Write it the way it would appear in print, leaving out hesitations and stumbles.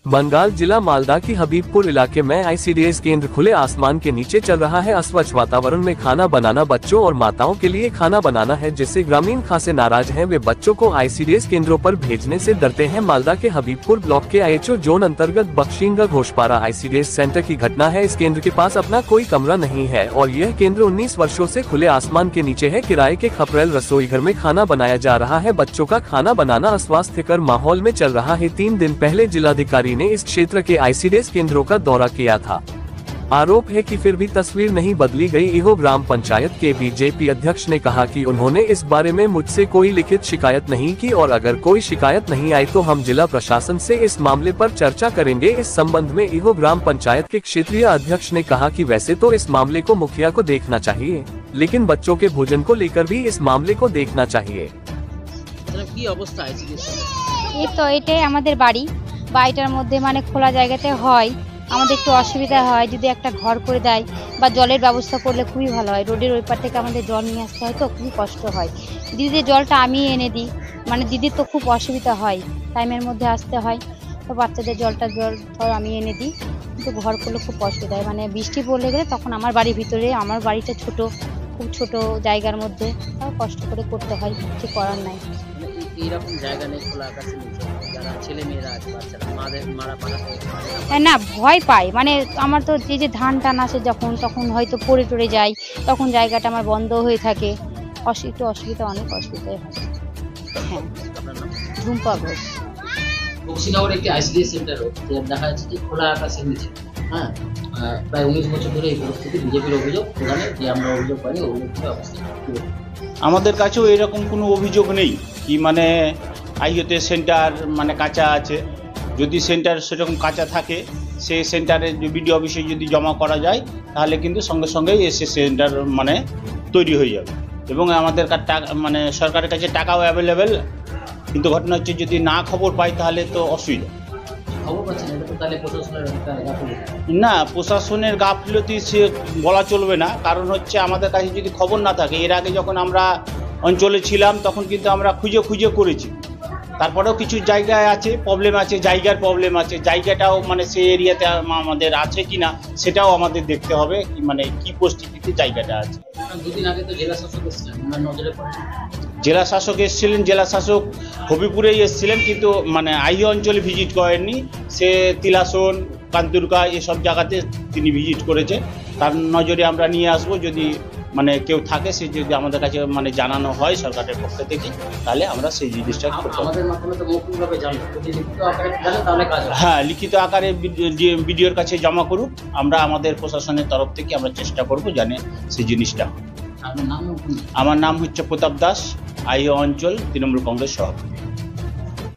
बंगाल जिला मालदा की हबीबपुर इलाके में आईसीडीएस केंद्र खुले आसमान के नीचे चल रहा है। अस्वच्छ वातावरण में खाना बनाना बच्चों और माताओं के लिए खाना बनाना है, जिससे ग्रामीण खासे नाराज हैं। वे बच्चों को आईसीडीएस केंद्रों पर भेजने से डरते हैं। मालदा के हबीबपुर ब्लॉक के आईएचओ जोन अंतर्गत बख्शिंगा घोषपारा आईसीडीएस सेंटर की घटना है। इस केंद्र के पास अपना कोई कमरा नहीं है और यह केंद्र 19 वर्षों से खुले आसमान के नीचे है। किराए के खपरेल रसोई घर में खाना बनाया जा रहा है। बच्चों का खाना बनाना अस्वास्थ्यकर माहौल में चल रहा है। 3 दिन पहले जिलाधिकारी ने इस क्षेत्र के आईसीडीएस केंद्रों का दौरा किया था। आरोप है कि फिर भी तस्वीर नहीं बदली गई। इहो ग्राम पंचायत के बीजेपी अध्यक्ष ने कहा कि उन्होंने इस बारे में मुझसे कोई लिखित शिकायत नहीं की और अगर कोई शिकायत नहीं आई तो हम जिला प्रशासन से इस मामले पर चर्चा करेंगे। इस संबंध में इहो ग्राम पंचायत के क्षेत्रीय अध्यक्ष ने कहा कि वैसे तो इस मामले को मुखिया को देखना चाहिए, लेकिन बच्चों के भोजन को लेकर भी इस मामले को देखना चाहिए। বাড়িটার মধ্যে মানে খোলা জায়গাতে হয়, আমাদের একটু অসুবিধা হয়। যদি একটা ঘর করে দেয় বা জলের ব্যবস্থা করলে খুবই ভালো হয়। রোডের ওই পার থেকে আমাদের জল নিয়ে আসতে হয়, তো খুবই কষ্ট হয়। দিদিদের জলটা আমি এনে দিই, মানে দিদির তো খুব অসুবিধা হয়, টাইমের মধ্যে আসতে হয়, তো বাচ্চাদের জল আমি এনে দিই। কিন্তু ঘর করলে খুব অসুবিধা হয়, মানে বৃষ্টি পড়লে গেলে তখন আমার বাড়ির ভিতরে, আমার বাড়িটা ছোট, খুব ছোট জায়গার মধ্যে, তাও কষ্ট করে করতে হয়, কিছু করার নাই। এইরকম জায়গা নেই খোলা আকাশের নিচে, যারা ছেলে মেয়েরা আছে বাচ্চারা মারা না ভয় পায়। মানে আমার তো যে ধান টান আসে যখন, তখন হয়তো পড়ে টরে যায়, তখন জায়গাটা আমার বন্ধ হয়ে থাকে, একটু অসুবিধা, অনেক অসুবিধা হয়। হ্যাঁ, ঝুম্পা ঘোষ। বক্সিনগর একটি আইসিডিএস সেন্টার দেখা যাচ্ছে যে খোলা আকাশের নিচে, হ্যাঁ, প্রায় 19 বছর ধরে এই পরিস্থিতি। বিজেপির অভিযোগ, প্রধানের যে আমরা অভিযোগ পাই অভিযোগের অবস্থা। আমাদের কাছেও এরকম কোনো অভিযোগ নেই কি মানে আইওতে সেন্টার মানে কাঁচা আছে। যদি সেন্টার সেরকম কাঁচা থাকে, সেই সেন্টারে বিডিও অফিসে যদি জমা করা যায় তাহলে কিন্তু সঙ্গে সঙ্গেই এসে সেন্টার মানে তৈরি হয়ে যাবে এবং আমাদের মানে সরকারের কাছে টাকাও অ্যাভেলেবেল। কিন্তু ঘটনা হচ্ছে যদি না খবর পাই তাহলে তো অসুবিধা। না, প্রশাসনের গাফিলতি সে বলা চলবে না, কারণ হচ্ছে আমাদের কাছে যদি খবর না থাকে, এর আগে যখন আমরা অঞ্চলে ছিলাম তখন কিন্তু আমরা খুঁজে খুঁজে করেছি। তারপরেও কিছু জায়গায় আছে প্রবলেম আছে, জায়গার প্রবলেম আছে, জায়গাটাও মানে সেই এরিয়াতে আমাদের আছে কিনা সেটাও আমাদের দেখতে হবে, মানে কি পরিস্থিতিতে জায়গাটা আছে। দুদিন আগে তো জেলা শাসক এসেছিলেন, জেলা শাসক এসেছিলেন, জেলা শাসক হবিপুরেই এসেছিলেন, কিন্তু মানে আইও অঞ্চলে ভিজিট করেননি। সে তিলাসন, কান্তুরকা এসব জায়গাতে তিনি ভিজিট করেছে। তার নজরে আমরা নিয়ে আসবো, যদি মানে কেউ থাকে সে যদি আমাদের কাছে মানে জানানো হয় সরকারের পক্ষ থেকে, তাহলে আমরা সেই জিনিসটা হ্যাঁ লিখিত আকারে বিডিওর কাছে জমা করুক। আমরা আমাদের প্রশাসনের তরফ থেকে আমরা চেষ্টা করব জানে সেই জিনিসটা। আমার নাম হচ্ছে প্রতাপ দাস, আইও অঞ্চল তৃণমূল কংগ্রেস সভাপতি।